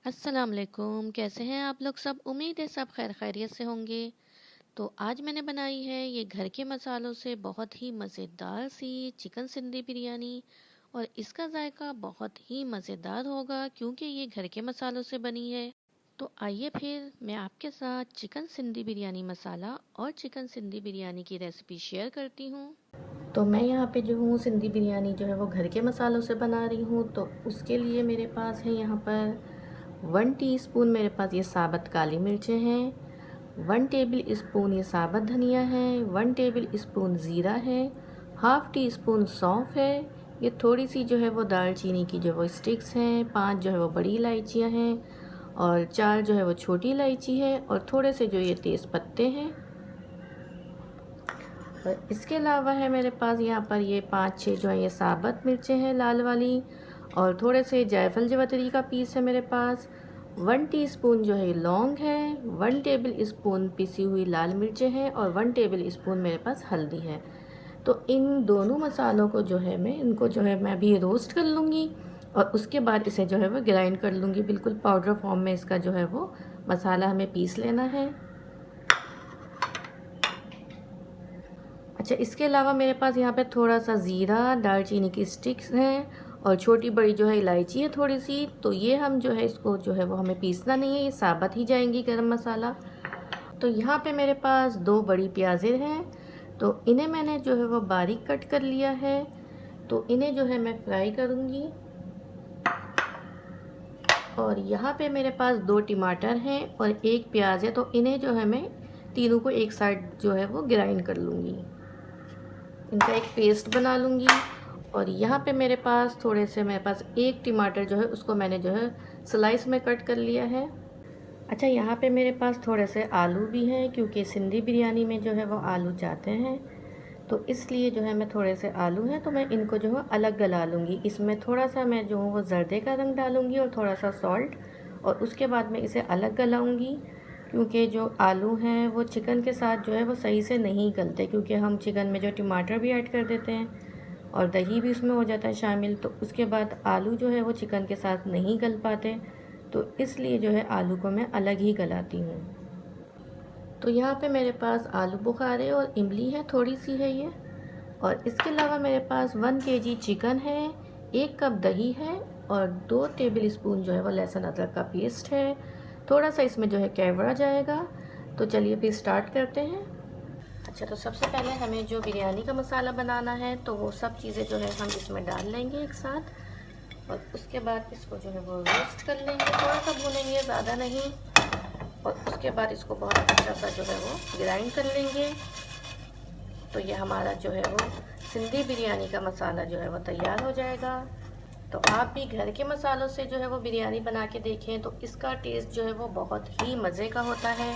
अस्सलाम वालेकुम। कैसे हैं आप लोग सब? उम्मीद है सब खैर खैरियत से होंगे। तो आज मैंने बनाई है ये घर के मसालों से बहुत ही मज़ेदार सी चिकन सिंधी बिरयानी। और इसका जायका बहुत ही मज़ेदार होगा क्योंकि ये घर के मसालों से बनी है। तो आइए फिर मैं आपके साथ चिकन सिंधी बिरयानी मसाला और चिकन सिंधी बिरयानी की रेसिपी शेयर करती हूँ। तो मैं यहाँ पे जो हूँ सिंधी बिरयानी जो है वो घर के मसालों से बना रही हूँ। तो उसके लिए मेरे पास है यहाँ पर 1 टीस्पून मेरे पास ये साबुत काली मिर्चें हैं, 1 टेबल स्पून ये साबुत धनिया है, 1 टेबल स्पून ज़ीरा है, हाफ़ टी स्पून सौंफ है, ये थोड़ी सी जो है वो दालचीनी की जो वो स्टिक्स हैं, 5 जो है वो बड़ी इलायचियाँ हैं और 4 जो है वो छोटी इलायची है और थोड़े से जो ये तेज़ पत्ते हैं। और इसके अलावा है मेरे पास यहाँ पर ये 5-6 जो है ये साबुत मिर्चें हैं लाल वाली और थोड़े से जायफल जवतरी का पीस है मेरे पास। 1 टीस्पून जो है लौंग है, 1 टेबल स्पून पिसी हुई लाल मिर्चें हैं और 1 टेबल स्पून मेरे पास हल्दी है। तो इन दोनों मसालों को जो है इनको जो है मैं अभी रोस्ट कर लूँगी और उसके बाद इसे जो है वो ग्राइंड कर लूँगी। बिल्कुल पाउडर फॉर्म में इसका जो है वो मसाला हमें पीस लेना है। अच्छा, इसके अलावा मेरे पास यहाँ पे थोड़ा सा ज़ीरा, दालचीनी की स्टिक्स हैं और छोटी बड़ी जो है इलायची है थोड़ी सी। तो ये हम जो है इसको जो है वो हमें पीसना नहीं है, ये साबुत ही जाएंगी गरम मसाला। तो यहाँ पे मेरे पास 2 बड़ी प्याज़ें हैं, तो इन्हें मैंने जो है वो बारीक कट कर लिया है। तो इन्हें जो है मैं फ्राई करूँगी। और यहाँ पे मेरे पास 2 टमाटर हैं और 1 प्याज है, तो इन्हें जो है मैं तीनों को एक साइड जो है वो ग्राइंड कर लूँगी, इनका एक पेस्ट बना लूँगी। और यहाँ पे मेरे पास थोड़े से मेरे पास 1 टमाटर जो है उसको मैंने जो है स्लाइस में कट कर लिया है। अच्छा, यहाँ पे मेरे पास थोड़े से आलू भी हैं क्योंकि सिंधी बिरयानी में जो है वो आलू जाते हैं, तो इसलिए जो है मैं थोड़े से आलू हैं तो मैं इनको जो है अलग गला लूँगी। इसमें थोड़ा सा मैं जो हूँ वो जर्दे का रंग डालूँगी और थोड़ा सा सॉल्ट, और उसके बाद मैं इसे अलग गलाऊँगी क्योंकि जो आलू हैं वो चिकन के साथ जो है वो सही से नहीं गलते, क्योंकि हम चिकन में जो टमाटर भी ऐड कर देते हैं और दही भी उसमें हो जाता है शामिल, तो उसके बाद आलू जो है वो चिकन के साथ नहीं गल पाते। तो इसलिए जो है आलू को मैं अलग ही गलाती हूँ। तो यहाँ पे मेरे पास आलू बुखारे और इमली है, थोड़ी सी है ये। और इसके अलावा मेरे पास 1 केजी चिकन है, 1 कप दही है और 2 टेबल स्पून जो है वो लहसुन अदरक का पेस्ट है। थोड़ा सा इसमें जो है केवड़ा जाएगा। तो चलिए फिर स्टार्ट करते हैं। अच्छा, तो सबसे पहले हमें जो बिरयानी का मसाला बनाना है तो वो सब चीज़ें जो है हम इसमें डाल लेंगे एक साथ, और उसके बाद इसको जो है वो रोस्ट कर लेंगे, थोड़ा सा भूनेंगे, ज़्यादा नहीं। और उसके बाद इसको बहुत अच्छा सा जो है वो ग्राइंड कर लेंगे। तो ये हमारा जो है वो सिंधी बिरयानी का मसाला जो है वो तैयार हो जाएगा। तो आप भी घर के मसालों से जो है वो बिरयानी बना के देखें, तो इसका टेस्ट जो है वो बहुत ही मज़े का होता है।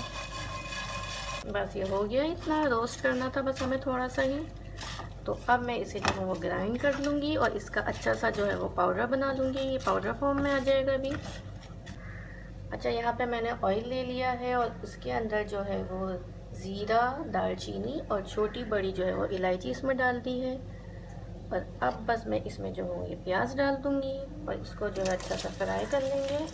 बस ये हो गया, इतना रोस्ट करना था बस हमें थोड़ा सा ही। तो अब मैं इसे जो है वो ग्राइंड कर लूँगी और इसका अच्छा सा जो है वो पाउडर बना लूँगी। ये पाउडर फॉर्म में आ जाएगा अभी। अच्छा, यहाँ पे मैंने ऑयल ले लिया है और उसके अंदर जो है वो ज़ीरा, दालचीनी और छोटी बड़ी जो है वो इलायची इसमें डाल दी है। और अब बस मैं इसमें जो हूँ ये प्याज डाल दूँगी और इसको जो है अच्छा सा फ्राई कर लेंगे।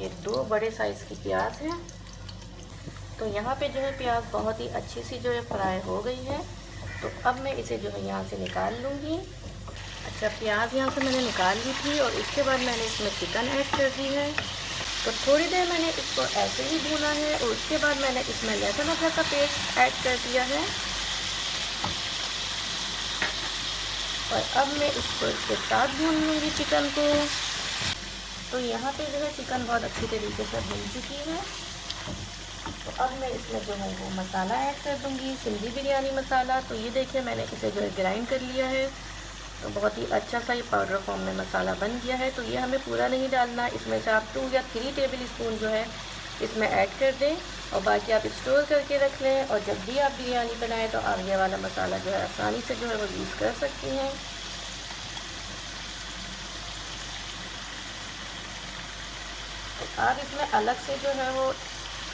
ये 2 बड़े साइज़ की प्याज हैं। तो यहाँ पे जो है प्याज बहुत ही अच्छी सी जो है फ्राई हो गई है। तो अब मैं इसे जो है यहाँ से निकाल लूँगी। अच्छा, प्याज यहाँ से मैंने निकाल ली थी और इसके बाद मैंने इसमें चिकन ऐड कर दी है। तो थोड़ी देर मैंने इसको ऐसे ही भूना है और उसके बाद मैंने इसमें लहसुन अदरक का पेस्ट ऐड कर दिया है। और अब मैं इसको इसके साथ भून लूँगी चिकन को। तो यहाँ पे जो है चिकन बहुत अच्छी तरीके से भून चुकी है। तो अब मैं इसमें जो है वो मसाला ऐड कर दूँगी, सिंधी बिरयानी मसाला। तो ये देखिए मैंने इसे जो है ग्राइंड कर लिया है। तो बहुत ही अच्छा सा ये पाउडर फॉर्म में मसाला बन गया है। तो ये हमें पूरा नहीं डालना, इसमें से आप 2 या 3 टेबल स्पून जो है इसमें ऐड कर दें और बाकी आप स्टोर करके रख लें। और जब भी आप बिरयानी बनाएं तो आप ये वाला मसाला जो है आसानी से जो है वो यूज़ कर सकती हैं। तो आप इसमें अलग से जो है वो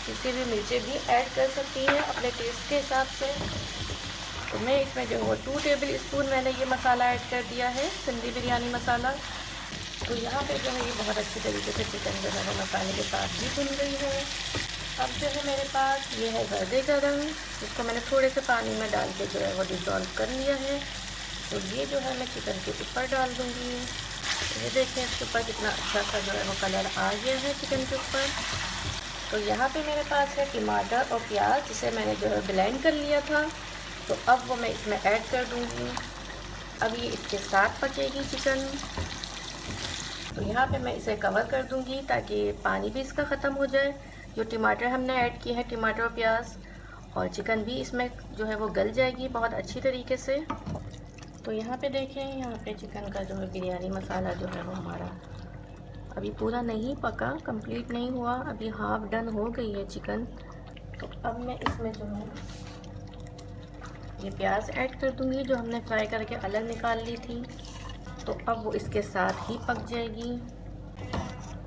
किसी भी मिर्चें भी ऐड कर सकती हैं अपने टेस्ट के हिसाब से। तो मैं इसमें जो है 2 टेबल स्पून मैंने ये मसाला ऐड कर दिया है, सिंधी बिरयानी मसाला। तो यहाँ पे जो है ये बहुत अच्छी तरीके से चिकन जो है वो मसाले के साथ भी भुन गई है। अब जो है मेरे पास ये है गर्दे का रंग, जिसको मैंने थोड़े से पानी में डाल के जो है वो डिज़ोल्व कर लिया है। तो ये जो है मैं चिकन के ऊपर डाल दूँगी। ये देखें इसके ऊपर कितना अच्छा सा जो है वो कलर आ गया है चिकन के ऊपर। तो यहाँ पे मेरे पास है टमाटर और प्याज, जिसे मैंने जो है ब्लेंड कर लिया था। तो अब वो मैं इसमें ऐड कर दूँगी। अब ये इसके साथ पकेगी चिकन। तो यहाँ पे मैं इसे कवर कर दूँगी ताकि पानी भी इसका ख़त्म हो जाए। जो टमाटर हमने ऐड किए हैं, टमाटर और प्याज, और चिकन भी इसमें जो है वो गल जाएगी बहुत अच्छी तरीके से। तो यहाँ पे देखें, यहाँ पे चिकन का जो है बिरयानी मसाला जो है वो हमारा अभी पूरा नहीं पका, कंप्लीट नहीं हुआ, अभी हाफ डन हो गई है चिकन। तो अब मैं इसमें जो है ये प्याज ऐड कर दूँगी जो हमने फ्राई करके अलग निकाल ली थी। तो अब वो इसके साथ ही पक जाएगी।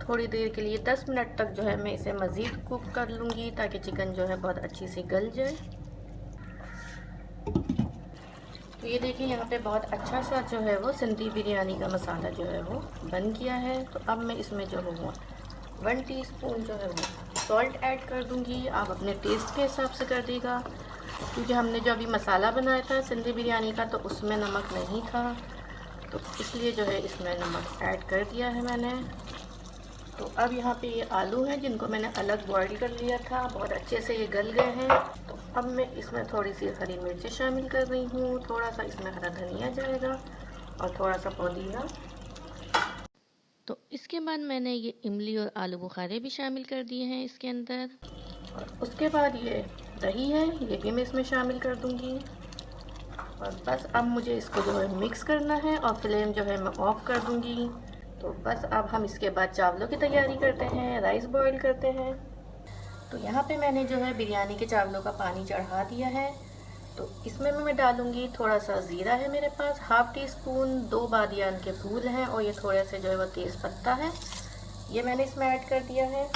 थोड़ी देर के लिए 10 मिनट तक जो है मैं इसे मज़ीद कुक कर लूँगी ताकि चिकन जो है बहुत अच्छी से गल जाए। तो ये देखिए यहाँ पे बहुत अच्छा सा जो है वो सिंधी बिरयानी का मसाला जो है वो बन गया है। तो अब मैं इसमें जो है वो 1 टीस्पून जो है वो सॉल्ट ऐड कर दूँगी। आप अपने टेस्ट के हिसाब से कर देगा, क्योंकि हमने जो अभी मसाला बनाया था सिंधी बिरयानी का तो उसमें नमक नहीं था, तो इसलिए जो है इसमें नमक ऐड कर दिया है मैंने। तो अब यहाँ पे ये आलू हैं जिनको मैंने अलग बॉईल कर लिया था, बहुत अच्छे से ये गल गए हैं। तो अब मैं इसमें थोड़ी सी हरी मिर्ची शामिल कर रही हूँ, थोड़ा सा इसमें हरा धनिया जाएगा और थोड़ा सा पुदीना। तो इसके बाद मैंने ये इमली और आलू बुखारे भी शामिल कर दिए हैं इसके अंदर। और उसके बाद ये दही है, ये भी मैं इसमें शामिल कर दूँगी। और बस अब मुझे इसको जो है मिक्स करना है और फ्लेम जो है मैं ऑफ़ कर दूँगी। तो बस अब हम इसके बाद चावलों की तैयारी करते हैं, राइस बॉईल करते हैं। तो यहाँ पे मैंने जो है बिरयानी के चावलों का पानी चढ़ा दिया है। तो इसमें मैं डालूँगी थोड़ा सा ज़ीरा है मेरे पास, हाफ़ टी स्पून, 2 बादियान के फूल हैं और ये थोड़े से जो है वो तेज़ पत्ता है, ये मैंने इसमें ऐड कर दिया है।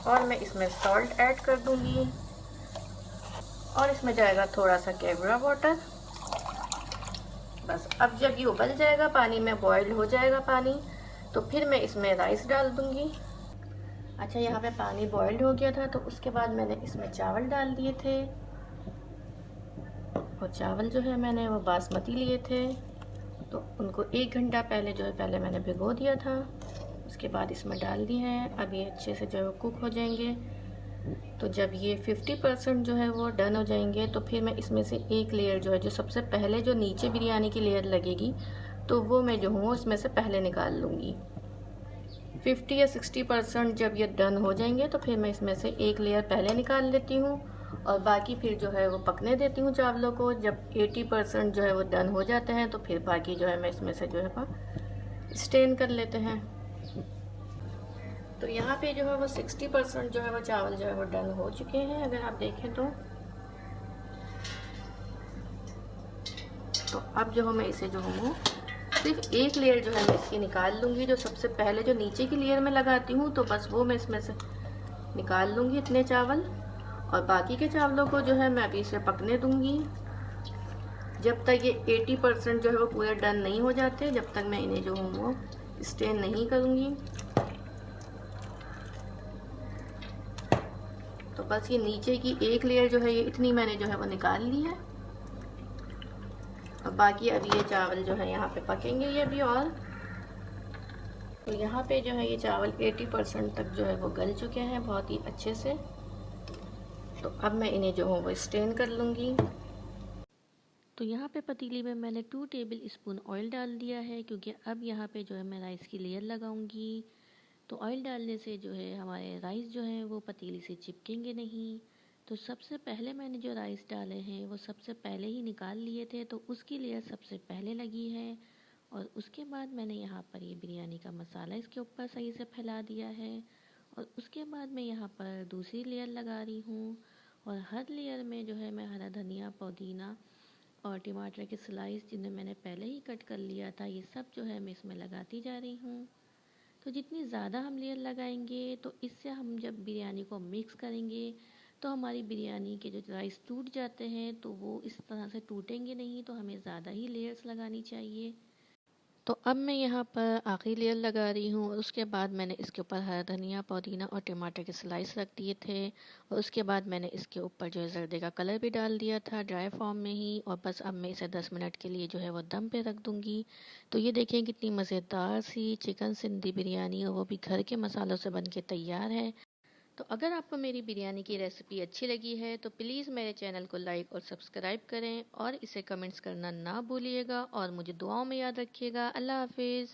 और मैं इसमें सॉल्ट ऐड कर दूँगी और इसमें जाएगा थोड़ा सा केवड़ा वाटर। बस अब जब ये उबल जाएगा, पानी में बॉईल हो जाएगा पानी, तो फिर मैं इसमें राइस डाल दूँगी। अच्छा, यहाँ पे पानी बॉइल्ड हो गया था तो उसके बाद मैंने इसमें चावल डाल दिए थे। और चावल जो है मैंने वो बासमती लिए थे, तो उनको 1 घंटा पहले जो है पहले मैंने भिगो दिया था। उसके बाद इसमें डाल दिए हैं। अब ये अच्छे से जो है कुक हो जाएंगे। तो जब ये 50% जो है वो डन हो जाएंगे तो फिर मैं इसमें से एक लेयर जो है, जो सबसे पहले जो नीचे बिरयानी की लेयर लगेगी, तो वो मैं जो हूँ उसमें से पहले निकाल लूँगी। 50 या 60% जब ये डन हो जाएंगे तो फिर मैं इसमें से एक लेयर पहले निकाल लेती हूँ और बाकी फिर जो है वो पकने देती हूँ चावलों को। जब 80% जो है वो डन हो जाते हैं तो फिर बाकी जो है मैं इसमें से जो है स्टेन कर लेते हैं। तो यहाँ पे जो है वो 60% जो है वो चावल जो है वो डन हो चुके हैं, अगर आप देखें तो। अब जो है मैं इसे जो हूँ सिर्फ एक लेयर जो है मैं इसकी निकाल लूँगी, जो सबसे पहले जो नीचे की लेयर में लगाती हूँ, तो बस वो मैं इसमें से निकाल लूँगी इतने चावल। और बाकी के चावलों को जो है मैं अभी इसे पकने दूँगी जब तक ये 80% जो है वो पूरे डन नहीं हो जाते, जब तक मैं इन्हें जो हूँ वो स्टेन नहीं करूँगी। तो बस ये नीचे की एक लेयर जो है ये इतनी मैंने जो है वो निकाल ली है। और बाकी अभी ये चावल जो है यहाँ पे पकेंगे ये भी। और तो यहाँ पे जो है ये चावल 80% तक जो है वो गल चुके हैं बहुत ही अच्छे से। तो अब मैं इन्हें जो हूँ वो स्टेन कर लूँगी। तो यहाँ पे पतीली में मैंने 2 टेबल स्पून ऑयल डाल दिया है, क्योंकि अब यहाँ पे जो है मैं राइस की लेयर लगाऊंगी। तो ऑयल डालने से जो है हमारे राइस जो हैं वो पतीली से चिपकेंगे नहीं। तो सबसे पहले मैंने जो राइस डाले हैं वो सबसे पहले ही निकाल लिए थे, तो उसकी लेयर सबसे पहले लगी है। और उसके बाद मैंने यहाँ पर ये बिरयानी का मसाला इसके ऊपर सही से फैला दिया है। और उसके बाद मैं यहाँ पर दूसरी लेयर लगा रही हूँ। और हर लेयर में जो है मैं हरा धनिया, पुदीना और टमाटर के स्लाइस, जिन्हें मैंने पहले ही कट कर लिया था, ये सब जो है मैं इसमें लगाती जा रही हूँ। तो जितनी ज़्यादा हम लेयर लगाएंगे तो इससे हम जब बिरयानी को मिक्स करेंगे तो हमारी बिरयानी के जो राइस टूट जाते हैं तो वो इस तरह से टूटेंगे नहीं, तो हमें ज़्यादा ही लेयर्स लगानी चाहिए। तो अब मैं यहाँ पर आखिरी लेयर लगा रही हूँ और उसके बाद मैंने इसके ऊपर हरा धनिया, पुदीना और टमाटर के स्लाइस रख दिए थे और उसके बाद मैंने इसके ऊपर जो है जर्दे का कलर भी डाल दिया था ड्राई फॉर्म में ही। और बस अब मैं इसे 10 मिनट के लिए जो है वो दम पे रख दूँगी। तो ये देखें कितनी मज़ेदार सी चिकन सिंधी बिरयानी और वो भी घर के मसालों से बन के तैयार है। तो अगर आपको मेरी बिरयानी की रेसिपी अच्छी लगी है तो प्लीज़ मेरे चैनल को लाइक और सब्सक्राइब करें और इसे कमेंट्स करना ना भूलिएगा और मुझे दुआओं में याद रखिएगा। अल्लाह हाफिज़।